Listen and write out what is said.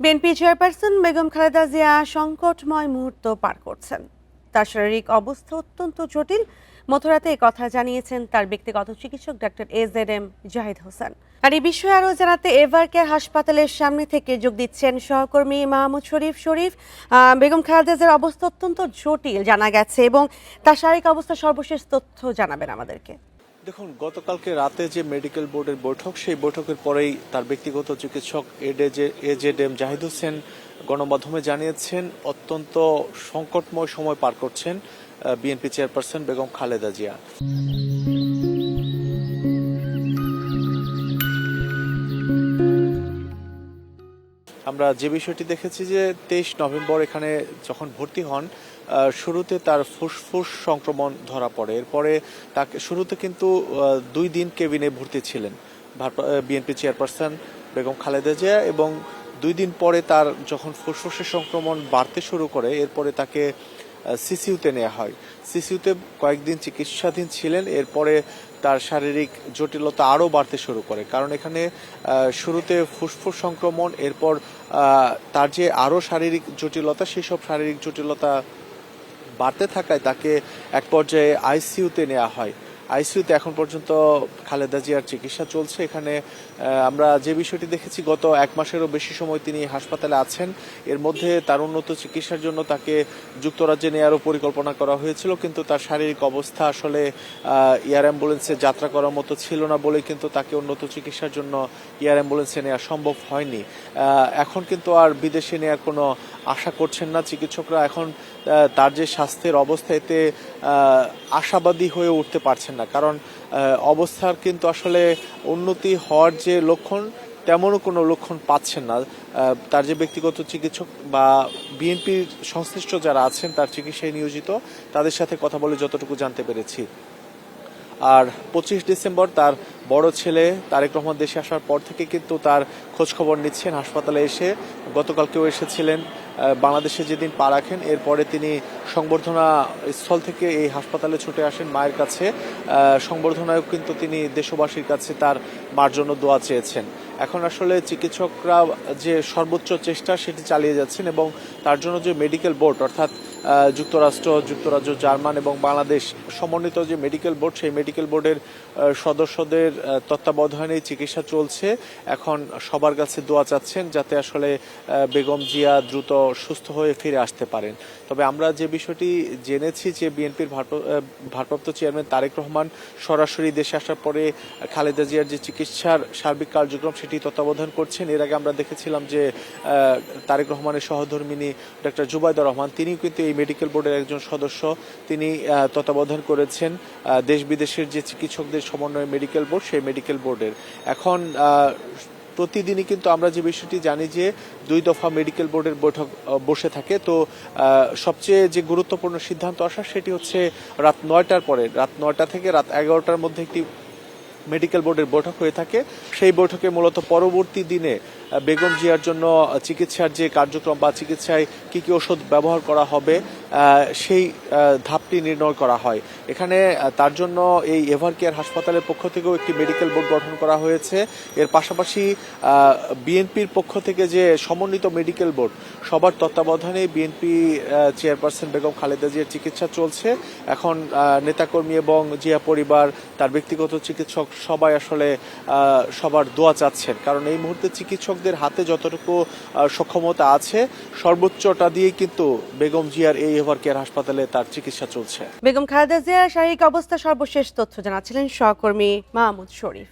BNP chairperson Begum Khaleda Zia সংকটময় মুহূর্ত পার করছেন। তার শারীরিক অবস্থা অত্যন্ত জটিল। মধ্যরাতে এই কথা জানিয়েছেন তার ব্যক্তিগত চিকিৎসক ডক্টর AZM জাহিদ হোসেন। আর এই বিষয়ে আরও জানাতে এভার কেয়ার হাসপাতালের সামনে থেকে যোগ দিচ্ছেন সহকর্মী মাহমুদ শরীফ। বেগম খালেদা জিয়ার অবস্থা অত্যন্ত জটিল জানা গেছে, এবং তার শারীরিক অবস্থা সর্বশেষ তথ্য জানাবেন আমাদেরকে। দেখুন, গতকালকে রাতে যে মেডিকেল বোর্ডের বৈঠক, সেই বৈঠকের পরেই তার ব্যক্তিগত চিকিৎসক AZM জাহিদ হোসেন গণমাধ্যমে জানিয়েছেন অত্যন্ত সংকটময় সময় পার করছেন বিএনপি চেয়ারপারসন বেগম খালেদা জিয়া। আমরা যে বিষয়টি দেখেছি যে 23 নভেম্বর এখানে যখন ভর্তি হন, শুরুতে তার ফুসফুস সংক্রমণ ধরা পড়ে। এরপরে তাকে শুরুতে কিন্তু 2 দিন কেবিনে ভর্তি ছিলেন বিএনপি চেয়ারপারসন বেগম খালেদা জিয়া, এবং 2 দিন পরে তার যখন ফুসফুসের সংক্রমণ বাড়তে শুরু করে, এরপরে তাকে সিসিইউতে নেওয়া হয়। সিসিইউতে কয়েকদিন চিকিৎসাধীন ছিলেন। এরপরে তার শারীরিক জটিলতা আরও বাড়তে শুরু করে, কারণ এখানে শুরুতে ফুসফুস সংক্রমণ, এরপর তার যে আরও শারীরিক জটিলতা, সেই সব শারীরিক জটিলতা বাড়তে থাকায় তাকে এক পর্যায়ে আইসিইউতে নেওয়া হয়। আইসিইউতে এখন পর্যন্ত খালেদা জিয়ার চিকিৎসা চলছে। এখানে আমরা যে বিষয়টি দেখেছি, গত 1 মাসেরও বেশি সময় তিনি হাসপাতালে আছেন। এর মধ্যে তার উন্নত চিকিৎসার জন্য তাকে যুক্তরাজ্যে নেওয়ারও পরিকল্পনা করা হয়েছিল, কিন্তু তার শারীরিক অবস্থা আসলে এয়ার অ্যাম্বুলেন্সে যাত্রা করার মতো ছিল না বলে কিন্তু তাকে উন্নত চিকিৎসার জন্য এয়ার অ্যাম্বুলেন্সে নেওয়া সম্ভব হয়নি। এখন কিন্তু আর বিদেশে নেওয়ার কোনো আশা করছেন না চিকিৎসকরা। এখন তার যে স্বাস্থ্যের অবস্থা, এতে আশাবাদী হয়ে উঠতে পারছেন না, কারণ অবস্থার কিন্তু আসলে উন্নতি হওয়ার যে লক্ষণ, তেমনও কোনো লক্ষণ পাচ্ছেন না। তার যে ব্যক্তিগত চিকিৎসক বা বিএনপির সংশ্লিষ্ট যারা আছেন তার চিকিৎসায় নিয়োজিত, তাদের সাথে কথা বলে যতটুকু জানতে পেরেছি। আর 25 ডিসেম্বর তার বড় ছেলে তারেক রহমান দেশে আসার পর থেকে কিন্তু তার খোঁজ খবর নিচ্ছেন। হাসপাতালে এসে গতকালকেও এসেছিলেন। বাংলাদেশে যেদিন পা রাখেন, এরপরে তিনি সংবর্ধনা স্থল থেকে এই হাসপাতালে ছুটে আসেন মায়ের কাছে। সংবর্ধনায়ও কিন্তু তিনি দেশবাসীর কাছে তার মার জন্য দোয়া চেয়েছেন। এখন আসলে চিকিৎসকরা যে সর্বোচ্চ চেষ্টা সেটি চালিয়ে যাচ্ছেন, এবং তার জন্য যে মেডিকেল বোর্ড, অর্থাৎ যুক্তরাজ্য, জার্মান এবং বাংলাদেশ সমন্বিত যে মেডিকেল বোর্ড, সেই মেডিকেল বোর্ডের সদস্যদের তত্ত্বাবধানে চিকিৎসা চলছে। এখন সবার কাছে দোয়া চাচ্ছেন যাতে আসলে বেগম জিয়া দ্রুত সুস্থ হয়ে ফিরে আসতে পারেন। তবে আমরা যে বিষয়টি জেনেছি যে বিএনপির ভারপ্রাপ্ত চেয়ারম্যান তারেক রহমান সরাসরি দেশে আসার পরে খালেদা জিয়ার যে চিকিৎসার সার্বিক কার্যক্রম সেটি তত্ত্বাবধান করছেন। এর আগে আমরা দেখেছিলাম যে তারেক রহমানের সহধর্মিণী ডক্টর জুবাইদা রহমান, তিনিও কিন্তু এই মেডিকেল বোর্ডের একজন সদস্য। তিনি তত্ত্বাবধান করেছেন দেশ বিদেশের যে চিকিৎসকদের সমন্বয় মেডিকেল বোর্ড, সেই মেডিকেল বোর্ডের। এখন প্রতিদিনই কিন্তু আমরা যে বিষয়টি জানি যে 2 দফা মেডিকেল বোর্ডের বৈঠক বসে থাকে। তো সবচেয়ে যে গুরুত্বপূর্ণ সিদ্ধান্ত আসা, সেটি হচ্ছে রাত 9টার পরে, রাত 9টা থেকে রাত 11টার মধ্যে একটি মেডিকেল বোর্ডের বৈঠক হয়ে থাকে। সেই বৈঠকে মূলত পরবর্তী দিনে বেগম জিয়ার জন্য চিকিৎসার যে কার্যক্রম বা চিকিৎসায় কি কি ওষুধ ব্যবহার করা হবে, সেই ধাপটি নির্ণয় করা হয়। এখানে তার জন্য এই এভার কেয়ার হাসপাতালের পক্ষ থেকেও একটি মেডিকেল বোর্ড গঠন করা হয়েছে। এর পাশাপাশি বিএনপির পক্ষ থেকে যে সমন্বিত মেডিকেল বোর্ড, সবার তত্ত্বাবধানে বিএনপি চেয়ারপারসন বেগম খালেদা জিয়ার চিকিৎসা চলছে। এখন নেতাকর্মী এবং জিয়া পরিবার, তার ব্যক্তিগত চিকিৎসক সবাই আসলে সবার দোয়া চাচ্ছেন, কারণ এই মুহূর্তে চিকিৎসকদের হাতে যতটুকু সক্ষমতা আছে, সর্বোচ্চটা দিয়ে কিন্তু বেগম জিয়ার এই এভার কেয়ার হাসপাতালে তার চিকিৎসা চলছে। বেগম খালেদা জিয়ার শারীরিক অবস্থা সর্বশেষ তথ্য জানাচ্ছিলেন সহকর্মী মাহমুদ শরীফ।